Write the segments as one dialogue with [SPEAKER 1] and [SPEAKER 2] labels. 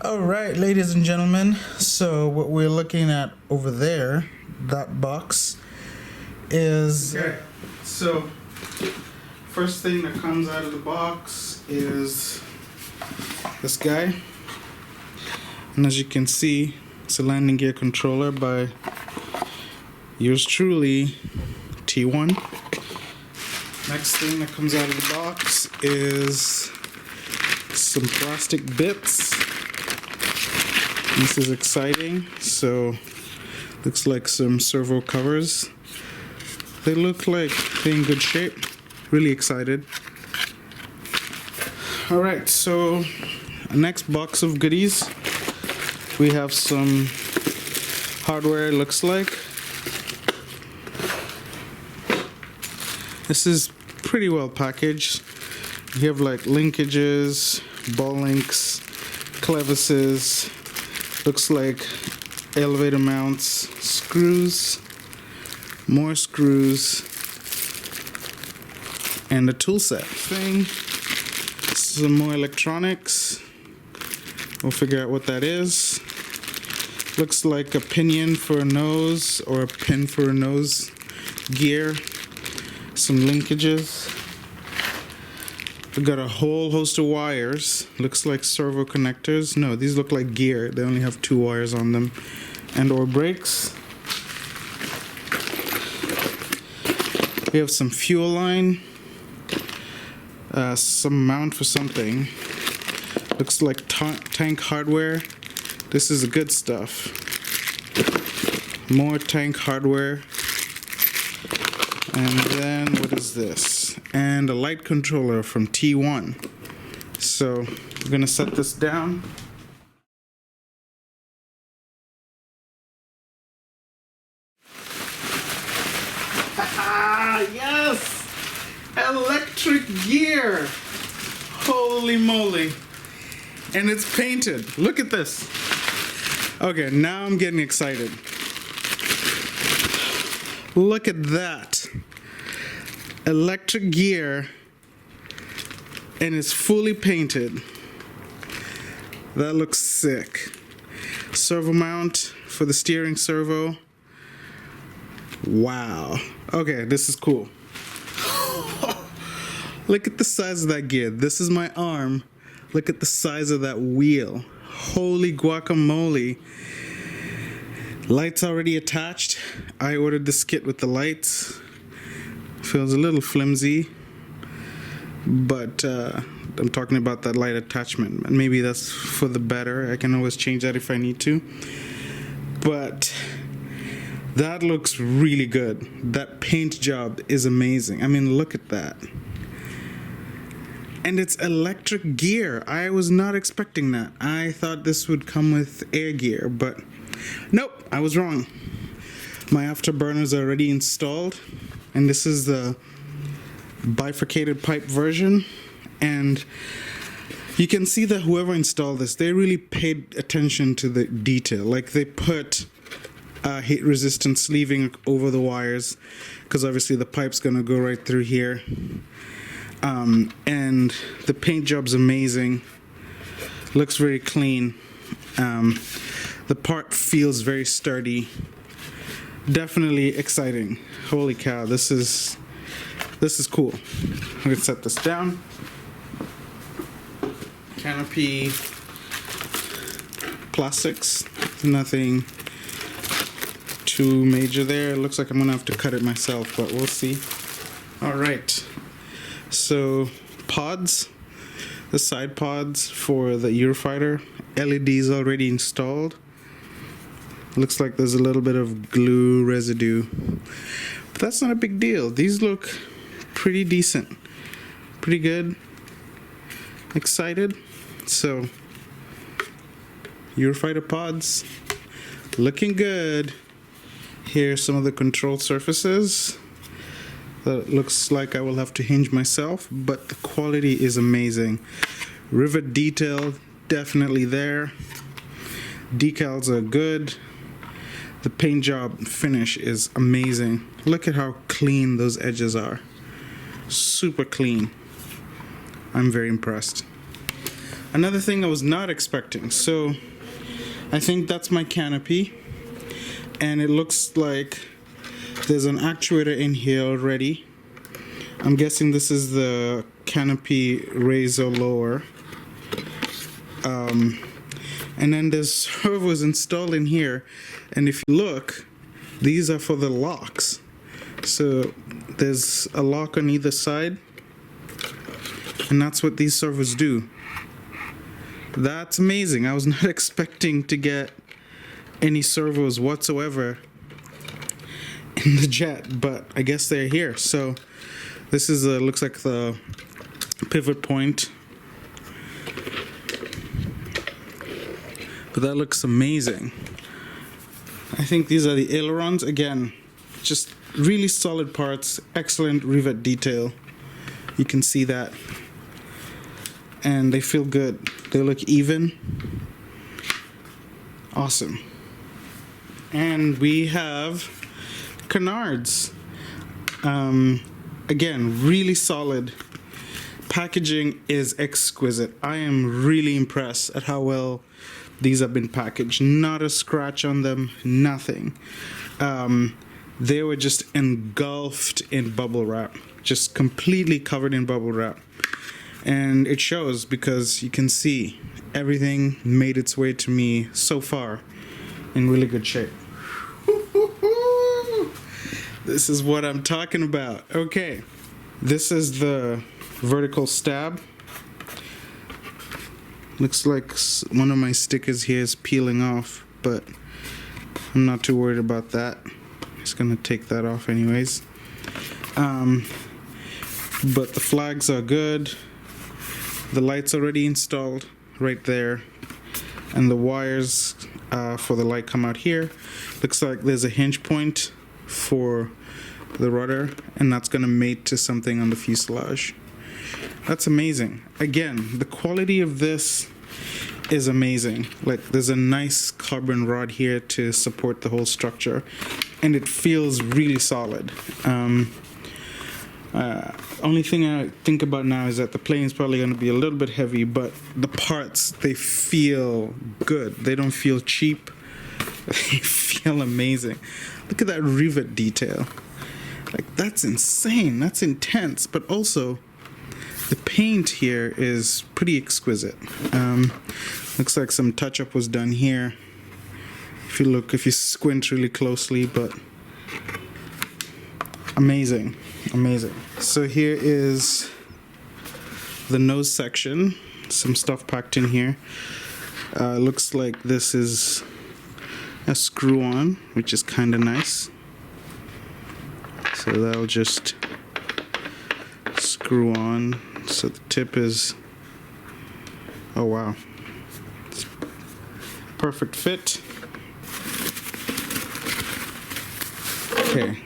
[SPEAKER 1] Alright, ladies and gentlemen, so what we're looking at over there, that box, is... Okay, so first thing that comes out of the box is this guy. And as you can see, it's a landing gear controller by yours truly, T-One. Next thing that comes out of the box is some plastic bits. This is exciting. So looks like some servo covers. They look like they're in good shape. Really excited. Alright, so next box of goodies. We have some hardware, it looks like. This is pretty well packaged. You have like linkages, ball links, clevises, looks like elevator mounts, screws, more screws, and a tool set thing. Some more electronics. We'll figure out what that is. Looks like a pinion for a nose or a pin for a nose gear. Some linkages. We've got a whole host of wires. Looks like servo connectors. No, these look like gear. They only have 2 wires on them. And or brakes. We have some fuel line. Some mount for something. Looks like tank hardware. This is the good stuff. More tank hardware. And then what is this? And a light controller from T-One. So we're gonna set this down. Yes! Electric gear! Holy moly. And it's painted. Look at this. Okay, now I'm getting excited. Look at that. Electric gear, and it's fully painted. That looks sick. Servo mount for the steering servo. Wow. Okay, this is cool. Look at the size of that gear. This is my arm. Look at the size of that wheel. Holy guacamole. Lights already attached. I ordered this kit with the lights. Feels a little flimsy, but I'm talking about that light attachment. Maybe that's for the better. I can always change that if I need to. But that looks really good. That paint job is amazing. I mean, look at that. And it's electric gear. I was not expecting that. I thought this would come with air gear, but nope, I was wrong. My afterburners are already installed, and this is the bifurcated pipe version. And you can see that whoever installed this, they really paid attention to the detail. Like they put heat resistant sleeving over the wires, because obviously the pipe's gonna go right through here. And the paint job's amazing. Looks very clean. The part feels very sturdy. Definitely exciting. Holy cow, this is cool. I'm gonna set this down. Canopy plastics. Nothing too major there. Looks like I'm gonna have to cut it myself, but we'll see. Alright. So pods, the side pods for the Eurofighter, LEDs already installed. Looks like there's a little bit of glue residue, but that's not a big deal. These look pretty decent, pretty good. Excited. So Eurofighter pods looking good. Here's some of the control surfaces. That looks like I will have to hinge myself, but the quality is amazing. Rivet detail definitely there. Decals are good. The paint job finish is amazing. Look at how clean those edges are. Super clean. I'm very impressed. another thing I was not expecting. So I think that's my canopy, and it looks like there's an actuator in here already. I'm guessing this is the canopy raise or lower. And then there's servos installed in here, and if you look, these are for the locks. So there's a lock on either side, and that's what these servos do. That's amazing. I was not expecting to get any servos whatsoever in the jet, but I guess they're here. So this is looks like the pivot point. But that looks amazing. I think these are the ailerons. Again, just really solid parts, excellent rivet detail. You can see that. And they feel good. They look even. Awesome. And we have canards. Again, really solid. Packaging is exquisite. I am really impressed at how well these have been packaged. Not a scratch on them, nothing. They were just engulfed in bubble wrap, just completely covered in bubble wrap. And it shows because you can see everything made its way to me so far in really good shape. This is what I'm talking about. Okay, this is the vertical stab. Looks like one of my stickers here is peeling off, but I'm not too worried about that. Just gonna take that off anyways. But the flags are good. The light's already installed right there, and the wires for the light come out here. Looks like there's a hinge point for the rudder, and that's gonna mate to something on the fuselage. That's amazing. Again, the quality of this is amazing. Like, there's a nice carbon rod here to support the whole structure, and it feels really solid. Only thing I think about now is that the plane is probably going to be a little bit heavy, but the parts, they feel good. They don't feel cheap. They feel amazing. Look at that rivet detail. Like, that's insane. That's intense. But also, the paint here is pretty exquisite. Looks like some touch-up was done here. If you squint really closely, but amazing, amazing. So here is the nose section. Some stuff packed in here. Looks like this is a screw-on, which is kind of nice. So that'll just screw on. So the tip is, oh wow, it's perfect fit. Okay.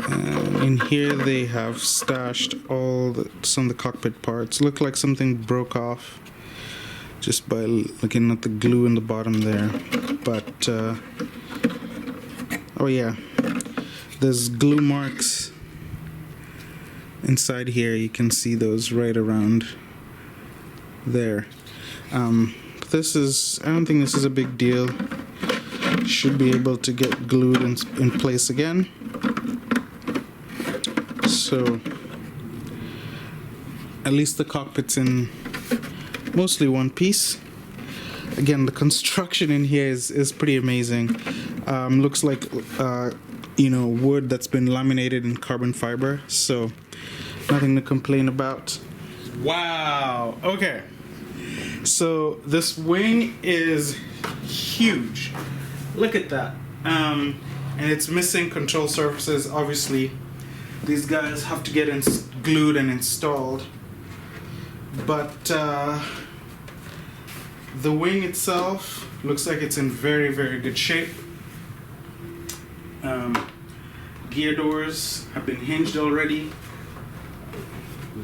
[SPEAKER 1] And in here they have stashed some of the cockpit parts. Look like something broke off just by looking at the glue in the bottom there. But oh yeah, there's glue marks inside here. You can see those right around there. This is, I don't think this is a big deal. Should be able to get glued in place again. So at least the cockpit's in mostly one piece. Again, the construction in here is pretty amazing. Looks like wood that's been laminated in carbon fiber, so nothing to complain about. Wow. Okay, so this wing is huge. Look at that. And it's missing control surfaces. Obviously these guys have to get glued and installed, but the wing itself looks like it's in very, very good shape. Gear doors have been hinged already.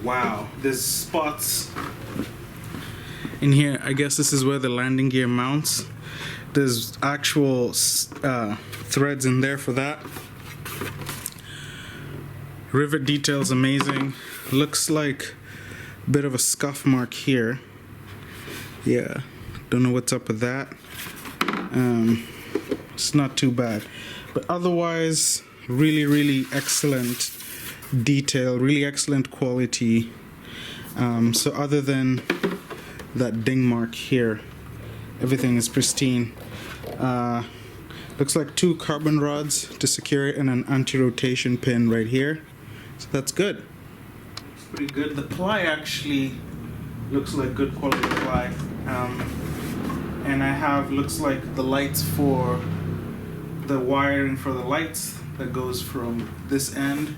[SPEAKER 1] Wow, there's spots in here. I guess this is where the landing gear mounts. There's actual threads in there for that. Rivet detail's amazing. Looks like bit of a scuff mark here. Yeah, don't know what's up with that. It's not too bad, but otherwise really excellent detail, really excellent quality. So other than that ding mark here, everything is pristine. Looks like 2 carbon rods to secure it and an anti-rotation pin right here, so that's good. It's pretty good. The ply actually looks like good quality ply, and I have, looks like the lights for the wiring for the lights that goes from this end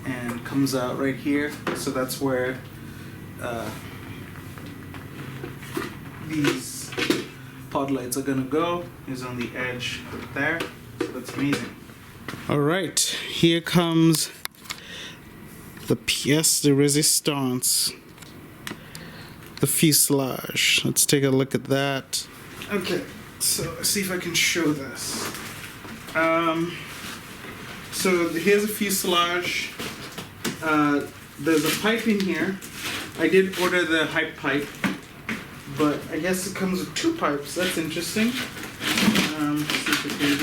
[SPEAKER 1] and comes out right here, so that's where these pod lights are gonna go, is on the edge there, so that's amazing. Alright, here comes the pièce de résistance, the fuselage. Let's take a look at that. Okay, so let's see if I can show this. So here's a fuselage. There's a pipe in here. I did order the hype pipe, but I guess it comes with 2 pipes. That's interesting. Let's see if we can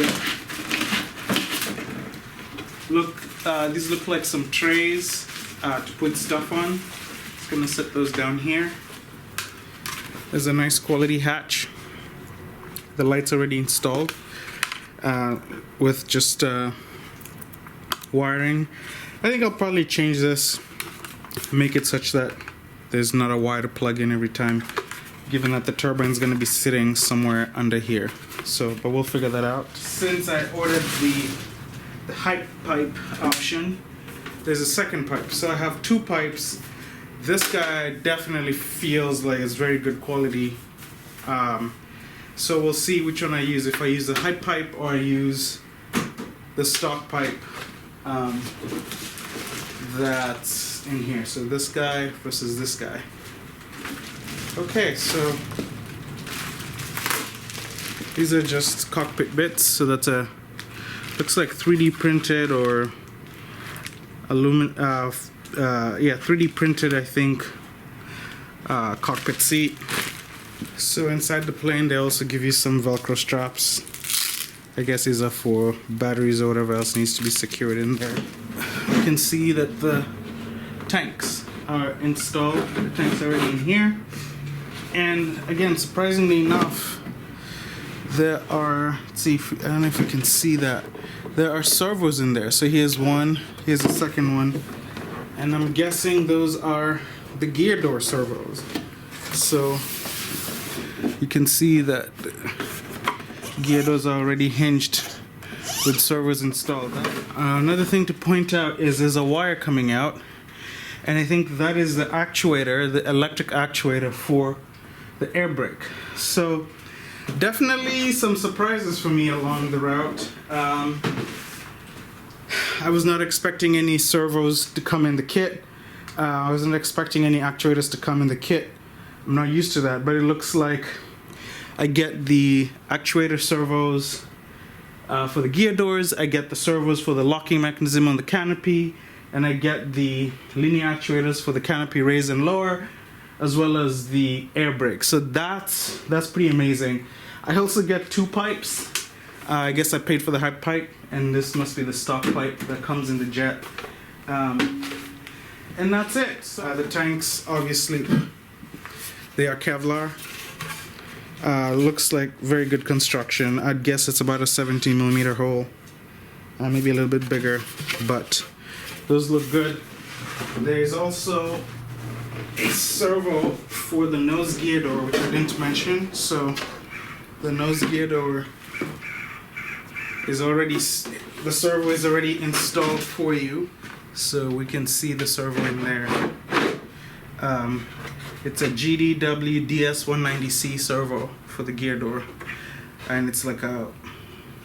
[SPEAKER 1] get. These look like some trays to put stuff on. Just gonna set those down here. There's a nice quality hatch. The light's already installed with just wiring. I think I'll probably change this, make it such that there's not a wire to plug in every time, given that the turbine's going to be sitting somewhere under here. So, but we'll figure that out. Since I ordered the hype pipe option, there's a second pipe. So I have 2 pipes. This guy definitely feels like it's very good quality. So we'll see which one I use, if I use the hype pipe or I use the stock pipe that's in here. So this guy versus this guy. Okay, so these are just cockpit bits. So that's a, looks like 3D printed or yeah, 3D printed, I think, cockpit seat. So inside the plane they also give you some Velcro straps. I guess these are for batteries or whatever else needs to be secured in there. You can see that the tanks are installed. The tanks are already in here. And again, surprisingly enough, there are, let's see if, I don't know if you can see that, there are servos in there. So here's one, here's the second one, and I'm guessing those are the gear door servos. So you can see that gear doors are already hinged with servos installed. Another thing to point out is there's a wire coming out, and I think that is the actuator, the electric actuator for the air brake. So definitely some surprises for me along the route. I was not expecting any servos to come in the kit. I wasn't expecting any actuators to come in the kit. I'm not used to that, but it looks like I get the actuator servos for the gear doors, I get the servos for the locking mechanism on the canopy, and I get the linear actuators for the canopy raise and lower, as well as the air brake. So that's pretty amazing. I also get 2 pipes. I guess I paid for the hype pipe, and this must be the stock pipe that comes in the jet. And that's it. So, the tanks, obviously, they are Kevlar. Looks like very good construction. I'd guess it's about a 17mm hole, maybe a little bit bigger, but those look good. There's also a servo for the nose gear door, which I didn't mention. So the nose gear door is already, the servo is already installed for you, so we can see the servo in there. It's a GDW DS190C servo for the gear door, and it's like a,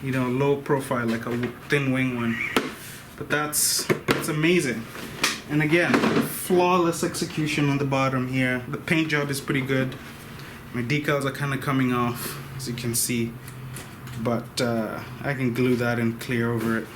[SPEAKER 1] you know, low profile, like a thin wing one. But that's amazing. And again, flawless execution on the bottom here. The paint job is pretty good. My decals are kind of coming off, as you can see, but I can glue that and clear over it.